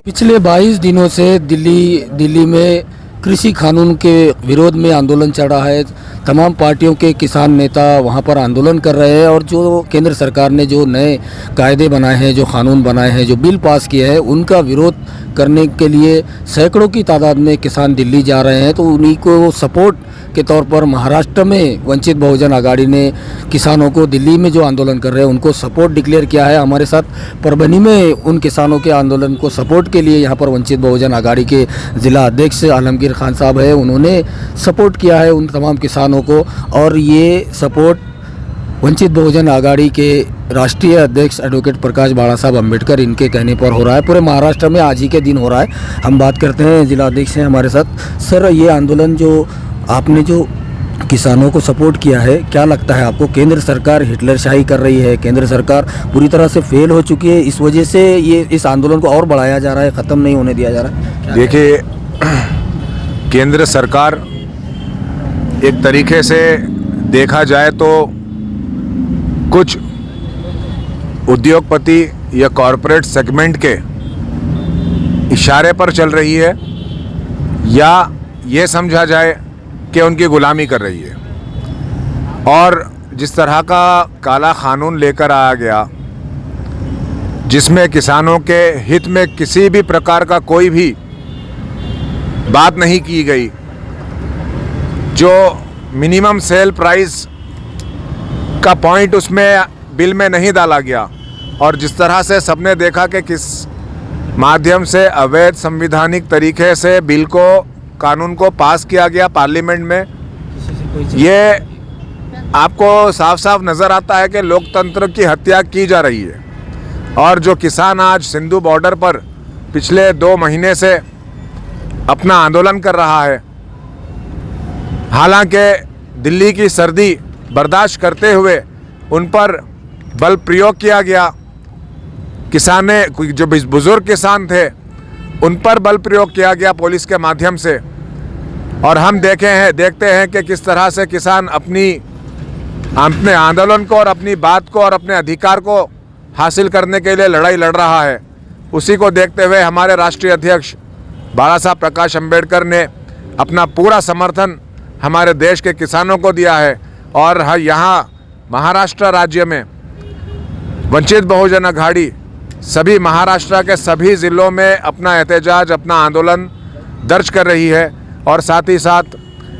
पिछले 22 दिनों से दिल्ली में कृषि कानून के विरोध में आंदोलन चल रहा है। तमाम पार्टियों के किसान नेता वहां पर आंदोलन कर रहे हैं और जो केंद्र सरकार ने जो नए कायदे बनाए हैं, जो कानून बनाए हैं, जो बिल पास किए हैं, उनका विरोध करने के लिए सैकड़ों की तादाद में किसान दिल्ली जा रहे हैं। तो उन्हीं को सपोर्ट के तौर पर महाराष्ट्र में वंचित बहुजन आघाड़ी ने किसानों को दिल्ली में जो आंदोलन कर रहे हैं उनको सपोर्ट डिक्लेयर किया है। हमारे साथ परभनी में उन किसानों के आंदोलन को सपोर्ट के लिए यहाँ पर वंचित बहुजन आघाड़ी के ज़िला अध्यक्ष आलमगीर खान साहब है, उन्होंने सपोर्ट किया है उन तमाम किसानों को। और ये सपोर्ट वंचित बहुजन आघाड़ी के राष्ट्रीय अध्यक्ष एडवोकेट प्रकाश बाड़ा साहब अम्बेडकर इनके कहने पर हो रहा है। पूरे महाराष्ट्र में आज ही के दिन हो रहा है। हम बात करते हैं, जिला अध्यक्ष हैं हमारे साथ। सर, ये आंदोलन जो आपने जो किसानों को सपोर्ट किया है, क्या लगता है आपको? केंद्र सरकार हिटलरशाही कर रही है, केंद्र सरकार पूरी तरह से फेल हो चुकी है, इस वजह से ये इस आंदोलन को और बढ़ाया जा रहा है, ख़त्म नहीं होने दिया जा रहा है? देखिए, केंद्र सरकार एक तरीके से देखा जाए तो कुछ उद्योगपति या कॉरपोरेट सेगमेंट के इशारे पर चल रही है, या ये समझा जाए कि उनकी गुलामी कर रही है। और जिस तरह का काला कानून लेकर आया गया, जिसमें किसानों के हित में किसी भी प्रकार का कोई भी बात नहीं की गई, जो मिनिमम सेल प्राइस का पॉइंट उसमें बिल में नहीं डाला गया, और जिस तरह से सबने देखा कि किस माध्यम से अवैध संवैधानिक तरीके से बिल को, कानून को पास किया गया पार्लियामेंट में, ये आपको साफ साफ नज़र आता है कि लोकतंत्र की हत्या की जा रही है। और जो किसान आज सिंधु बॉर्डर पर पिछले 2 महीने से अपना आंदोलन कर रहा है, हालांकि दिल्ली की सर्दी बर्दाश्त करते हुए उन पर बल प्रयोग किया गया, जो बुजुर्ग किसान थे उन पर बल प्रयोग किया गया पुलिस के माध्यम से। और हम देखते हैं कि किस तरह से किसान अपने आंदोलन को और अपनी बात को और अपने अधिकार को हासिल करने के लिए लड़ाई लड़ रहा है। उसी को देखते हुए हमारे राष्ट्रीय अध्यक्ष बाला साहब प्रकाश अम्बेडकर ने अपना पूरा समर्थन हमारे देश के किसानों को दिया है। और यहाँ महाराष्ट्र राज्य में वंचित बहुजन आघाड़ी सभी महाराष्ट्र के सभी ज़िलों में अपना एहतजाज, अपना आंदोलन दर्ज कर रही है। और साथ ही साथ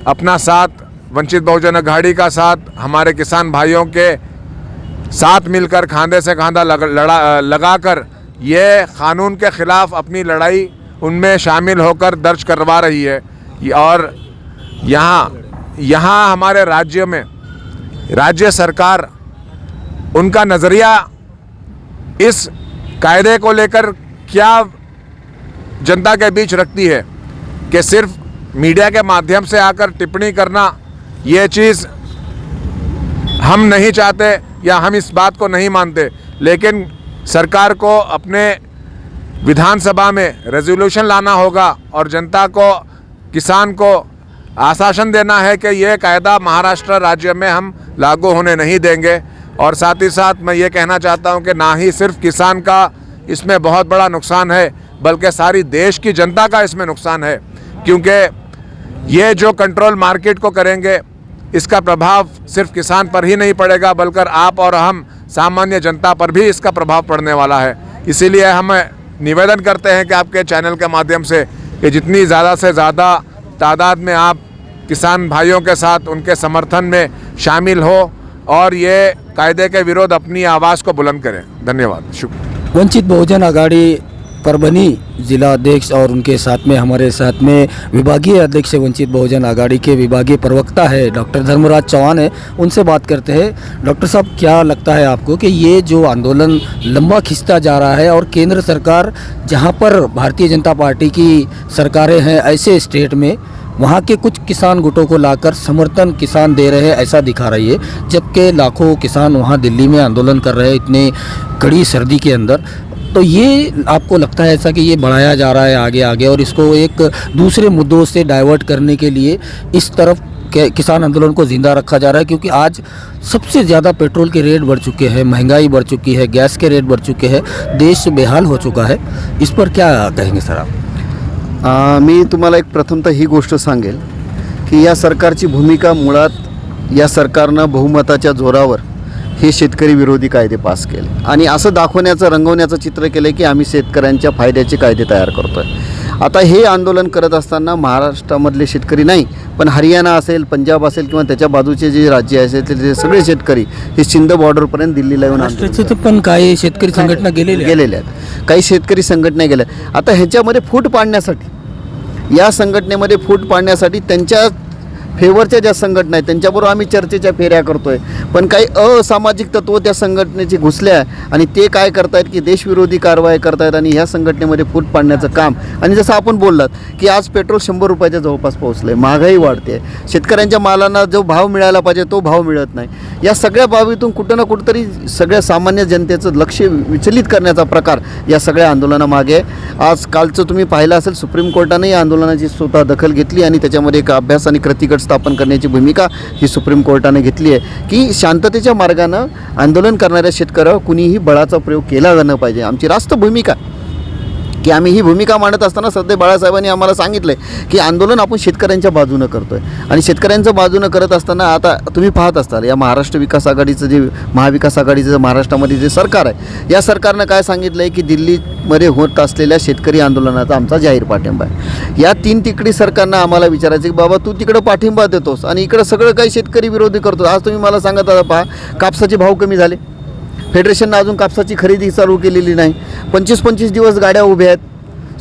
अपना साथ वंचित बहुजन आघाड़ी का साथ हमारे किसान भाइयों के साथ मिलकर खांधे से खांधा लगाकर ये कानून के ख़िलाफ़ अपनी लड़ाई उनमें शामिल होकर दर्ज करवा रही है। और यहाँ हमारे राज्य में राज्य सरकार, उनका नज़रिया इस कायदे को लेकर क्या जनता के बीच रखती है कि सिर्फ मीडिया के माध्यम से आकर टिप्पणी करना, ये चीज़ हम नहीं चाहते या हम इस बात को नहीं मानते। लेकिन सरकार को अपने विधानसभा में रेजोल्यूशन लाना होगा और जनता को, किसान को आश्वासन देना है कि ये कायदा महाराष्ट्र राज्य में हम लागू होने नहीं देंगे। और साथ ही साथ मैं ये कहना चाहता हूँ कि ना ही सिर्फ किसान का इसमें बहुत बड़ा नुकसान है, बल्कि सारी देश की जनता का इसमें नुकसान है। क्योंकि ये जो कंट्रोल मार्केट को करेंगे, इसका प्रभाव सिर्फ किसान पर ही नहीं पड़ेगा, बल्कि आप और हम सामान्य जनता पर भी इसका प्रभाव पड़ने वाला है। इसीलिए हम निवेदन करते हैं कि आपके चैनल के माध्यम से कि जितनी ज़्यादा से ज़्यादा तादाद में आप किसान भाइयों के साथ उनके समर्थन में शामिल हो और ये कायदे के विरोध अपनी आवाज़ को बुलंद करें। धन्यवाद, शुक्रिया। वंचित बहुजन आघाड़ी परभनी जिला अध्यक्ष और उनके साथ में हमारे साथ में विभागीय अध्यक्ष वंचित बहुजन आघाड़ी के विभागीय प्रवक्ता है डॉक्टर धर्मराज चौहान है, उनसे बात करते हैं। डॉक्टर साहब, क्या लगता है आपको कि ये जो आंदोलन लंबा खिंचता जा रहा है और केंद्र सरकार, जहां पर भारतीय जनता पार्टी की सरकारें हैं, ऐसे स्टेट में वहाँ के कुछ किसान गुटों को लाकर समर्थन किसान दे रहे हैं, ऐसा दिखा रही है, जबकि लाखों किसान वहाँ दिल्ली में आंदोलन कर रहे हैं इतने कड़ी सर्दी के अंदर? तो ये आपको लगता है ऐसा कि ये बढ़ाया जा रहा है आगे आगे और इसको एक दूसरे मुद्दों से डाइवर्ट करने के लिए इस तरफ किसान आंदोलन को जिंदा रखा जा रहा है, क्योंकि आज सबसे ज़्यादा पेट्रोल के रेट बढ़ चुके हैं, महंगाई बढ़ चुकी है, गैस के रेट बढ़ चुके हैं, देश बेहाल हो चुका है। इस पर क्या कहेंगे सर आप? मी तुम्हाला एक प्रथमतः ही गोष्ट सांगेल की या सरकारची भूमिका मुळात या सरकारनं बहुमताच्या जोरावर हे शेतकरी विरोधी कायदे पास केले आणि असं दाखवण्याचं रंगवण्याचं चित्र केलं की आम्ही शेतकऱ्यांच्या फायद्याचे कायदे तयार करतो आहे। आता हे आंदोलन करत असताना महाराष्ट्रामधले शेतकरी नाही, पण हरियाणा असेल, पंजाब असेल किंवा त्याच्या बाजूचे जे राज्य असेल ते सगळे शेतकरी हे सिंध बॉर्डरपर्यंत दिल्लीला येऊन महाराष्ट्राचे पण काही शेतकरी संघटना गेलेल्या आहेत, काही शेतकरी संघटना गेल्या। आता ह्याच्यामध्ये फूट पाडण्यासाठी, या संघटनेमध्ये फूट पाडण्यासाठी त्यांच्या फेवरच्या ज्या संघटना आहेत त्यांच्याबरोबर आम्ही चर्चेच्या फेऱ्या करतो आहे, पण काही असामाजिक तत्त्व त्या संघटनेची घुसले आहे आणि ते काय करतायत की देशविरोधी कारवाई करतायत आणि ह्या संघटनेमध्ये फूट पाडण्याचं काम। आणि जसं आपण बोललात की आज पेट्रोल 100 रुपयाच्या जवळपास पोहोचलं आहे, महागाई वाढते आहे, शेतकऱ्यांच्या मालांना जो भाव मिळायला पाहिजे तो भाव मिळत नाही। या सगळ्या बाबीतून कुठं ना कुठंतरी सगळ्या सामान्य जनतेचं लक्ष विचलित करण्याचा प्रकार या सगळ्या आंदोलनामागे आहे। आज कालचं तुम्ही पाहिलं असेल, सुप्रीम कोर्टाने या आंदोलनाची स्वतः दखल घेतली आणि त्याच्यामध्ये एक अभ्यास आणि कृतीगट स्थापन करण्याची भूमिका ही सुप्रीम कोर्टाने घेतली आहे की शांततेच्या मार्गानं आंदोलन करणाऱ्या शेतकऱ्यावर कुणीही बळाचा प्रयोग केला न पाहिजे। आमची रास्त भूमिका की आम्ही ही भूमिका मांडत असताना सरदेय बाळासाहेबांनी आम्हाला सांगितलं आहे की आंदोलन आपण शेतकऱ्यांच्या बाजूनं करतो आहे आणि शेतकऱ्यांच्या बाजूनं करत असताना आता तुम्ही पाहत असताल या महाराष्ट्र विकास आघाडीचं जे महाविकास आघाडीचं महाराष्ट्रामध्ये जे सरकार आहे, या सरकारनं काय सांगितलं आहे की दिल्लीमध्ये होत असलेल्या शेतकरी आंदोलनाचा आमचा जाहीर पाठिंबा आहे। या 3 तिकडी सरकारनं आम्हाला विचारायचं की बाबा तू तिकडं पाठिंबा देतोस आणि इकडं सगळं काही शेतकरी विरोधी करतो। आज तुम्ही मला सांगत आता पहा, कापसाचे भाव कमी झाले, फेडरेशननं अजून कापसाची खरेदी चालू केलेली नाही, 25-25 दिवस गाड्या उभ्या आहेत,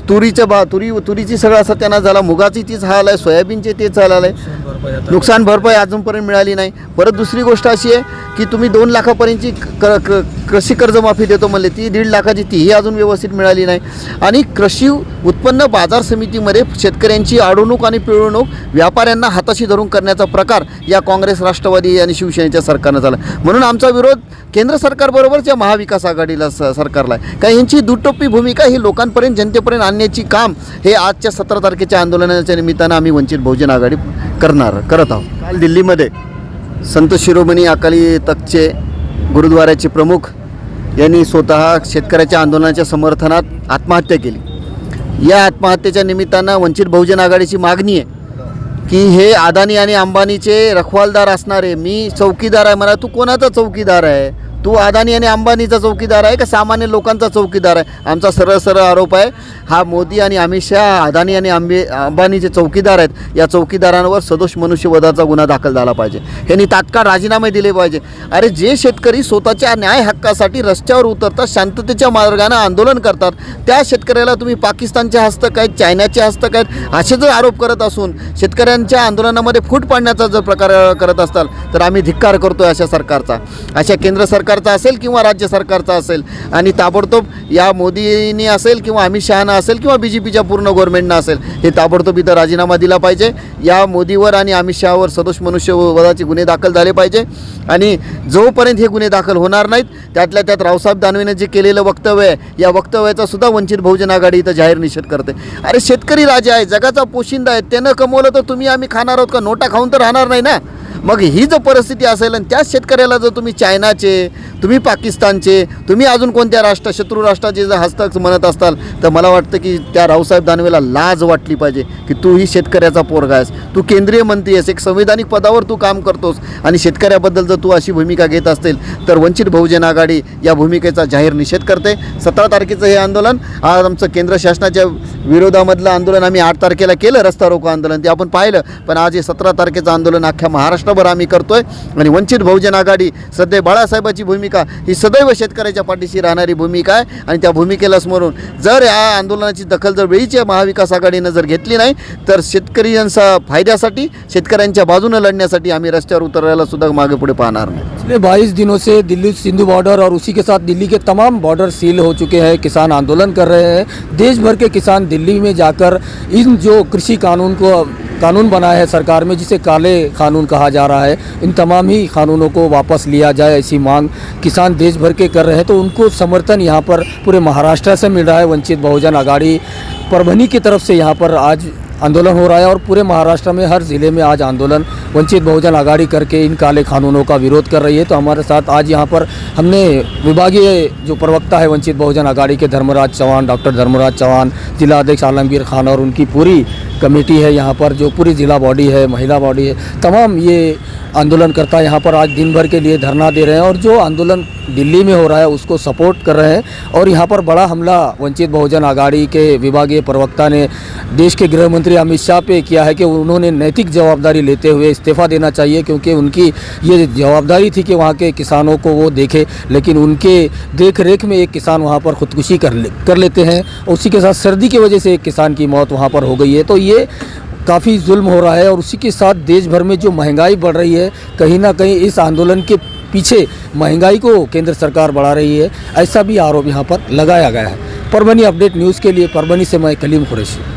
तुरीची सगळा सत्यानाश झाला, मुगाची तीच हाल आहे, सोयाबीनचे तेच हाल आहे, नुकसान भरपाई अजूनपर्यंत मिळाली नाही। परत दुसरी गोष्ट अशी आहे की तुम्ही 2 लाखापर्यंतची कृषी कर्जमाफी देतो म्हणले, ती 1.5 लाखाची तीही अजून व्यवस्थित मिळाली नाही। आणि कृषी उत्पन्न बाजार समितीमध्ये शेतकऱ्यांची अडवणूक आणि पिळवणूक व्यापाऱ्यांना हाताशी धरून करण्याचा प्रकार या काँग्रेस, राष्ट्रवादी आणि शिवसेनेच्या सरकारनं झाला। म्हणून आमचा विरोध केंद्र सरकारबरोबरच्या महाविकास आघाडीला सरकारला आहे, कारण यांची दुटोपी भूमिका ही लोकांपर्यंत, जनतेपर्यंत आणण्याची काम हे आजच्या 17 तारखेच्या आंदोलनाच्या निमित्तानं आम्ही वंचित बहुजन आघाडी करत आहोत। काल दिल्लीमध्ये संत शिरोमणी अकाली तख्तचे गुरुद्वाऱ्याचे प्रमुख यांनी स्वतः शेतकऱ्याच्या आंदोलनाच्या समर्थनात आत्महत्या केली। या आत्महत्येच्या निमित्तानं वंचित बहुजन आघाडीची मागणी आहे की हे अदानी आणि अंबानीचे रखवालदार असणारे, मी चौकीदार आहे म्हणा, तू कोणाचा चौकीदार आहे? तू अदानी आणि अंबानीचा चौकीदार आहे का सामान्य लोकांचा चौकीदार आहे? आमचा सरळ आरोप आहे, हा मोदी आणि अमित शहा अदानी आणि अंबानीचे चौकीदार आहेत। या चौकीदारांवर सदोष मनुष्यवधाचा गुन्हा दाखल झाला पाहिजे, यांनी तात्काळ राजीनामे दिले पाहिजे। अरे जे शेतकरी स्वतःच्या न्याय हक्कासाठी रस्त्यावर उतरतात, शांततेच्या मार्गाने आंदोलन करतात, त्या शेतकऱ्याला तुम्ही पाकिस्तानचे हस्तक आहेत, चायनाचे हस्तक आहेत असे जर आरोप करत असून शेतकऱ्यांच्या आंदोलनामध्ये फूट पाडण्याचा जर प्रकार करत असाल तर आम्ही धिक्कार करतोय अशा सरकारचा, अशा केंद्र सरकारचा असेल किंवा राज्य सरकारचा असेल। आणि ताबडतोब या मोदींनी असेल किंवा अमित शहानं असेल किंवा BJPच्या पूर्ण गव्हर्नमेंटनं असेल, हे ताबडतोब इथं राजीनामा दिला पाहिजे। या मोदीवर आणि अमित शहावर सदोष मनुष्यवधाचे गुन्हे दाखल झाले पाहिजे आणि जोपर्यंत हे गुन्हे दाखल होणार नाहीत, त्यातल्या त्यात रावसाहेब दानवेने जे केलेलं वक्तव्य आहे, या वक्तव्याचा सुद्धा वंचित बहुजन आघाडी इथं जाहीर निषेध करते। अरे शेतकरी राजा आहे, जगाचा पोशिंदा आहे, त्यानं कमवलं तर तुम्ही आम्ही खाणार आहोत का? नोटा खाऊन तर राहणार नाही ना। मग ही जर परिस्थिती असेल आणि त्याच शेतकऱ्याला जर तुम्ही चायनाचे, तुम्ही पाकिस्तानचे, तुम्ही अजून कोणत्या शत्रू राष्ट्राचे जर हस्तक म्हणत असताल तर मला वाटतं की त्या रावसाहेब दानवेला लाज वाटली पाहिजे की तू ही शेतकऱ्याचा पोरगा आहेस, तू केंद्रीय मंत्री आहेस, एक संविधानिक पदावर तू काम करतोस आणि शेतकऱ्याबद्दल जर तू अशी भूमिका घेत असतील तर वंचित बहुजन आघाडी या भूमिकेचा जाहीर निषेध करते। 17 तारखेचं हे आंदोलन आज आमचं केंद्र शासनाच्या विरोधामधलं आंदोलन आम्ही 8 तारखेला केलं, रस्ता रोको आंदोलन, ते आपण पाहिलं, पण आज हे 17 तारखेचं आंदोलन अख्ख्या महाराष्ट्रभर आम्ही करतोय आणि वंचित बहुजन आघाडी सरदेय बाळासाहेबांची भूमिका ही सदैव शेतकऱ्याच्या पाठीशी राहणारी भूमिका आहे आणि त्या भूमिकेला स्मरून जर या आंदोलनाची दखल जर वेळीच्या महाविकास आघाडीनं जर घेतली नाही तर शेतकऱ्यांच्या फायद्यासाठी, शेतकऱ्यांच्या बाजूने लढण्यासाठी आम्ही रस्त्यावर उतरायला सुद्धा मागे पुढे पाहणार नाही। पिछले 22 दिनों से दिल्ली सिंधु बॉर्डर और उसी के साथ दिल्ली के तमाम बॉर्डर सील हो चुके हैं, किसान आंदोलन कर रहे हैं। देश भर के किसान दिल्ली में जाकर इन जो कृषि कानून बनाया है सरकार में, जिसे काले कानून कहा जा रहा है, इन तमाम ही कानूनों को वापस लिया जाए ऐसी मांग किसान देश भर के कर रहे हैं। तो उनको समर्थन यहाँ पर पूरे महाराष्ट्र से मिल रहा है। वंचित बहुजन आघाड़ी परभनी की तरफ से यहाँ पर आज आंदोलन हो रहा है और पूरे महाराष्ट्र में हर ज़िले में आज आंदोलन वंचित बहुजन आघाड़ी करके इन काले कानूनों का विरोध कर रही है। तो हमारे साथ आज यहाँ पर हमने विभागीय जो प्रवक्ता है वंचित बहुजन आघाड़ी के धर्मराज चौहान, डॉक्टर धर्मराज चौहान, जिला अध्यक्ष आलमगीर खान और उनकी पूरी कमेटी है यहाँ पर, जो पूरी जिला बॉडी है, महिला बॉडी है, तमाम ये आंदोलनकर्ता यहाँ पर आज दिन भर के लिए धरना दे रहे हैं और जो आंदोलन दिल्ली में हो रहा है उसको सपोर्ट कर रहे हैं। और यहाँ पर बड़ा हमला वंचित बहुजन आघाड़ी के विभागीय प्रवक्ता ने देश के गृह मंत्री अमित शाह पे किया है कि उन्होंने नैतिक जवाबदारी लेते हुए इस्तीफ़ा देना चाहिए, क्योंकि उनकी ये जवाबदारी थी कि वहाँ के किसानों को वो देखे, लेकिन उनके देख रेख में एक किसान वहाँ पर खुदकुशी कर लेते हैं। उसी के साथ सर्दी की वजह से एक किसान की मौत वहाँ पर हो गई है। तो ये काफ़ी जुल्म हो रहा है और उसी के साथ देश भर में जो महंगाई बढ़ रही है, कहीं ना कहीं इस आंदोलन के पीछे महंगाई को केंद्र सरकार बढ़ा रही है, ऐसा भी आरोप यहाँ पर लगाया गया है। परभनी अपडेट न्यूज़ के लिए परभनी से मैं कलीम कुरैशी।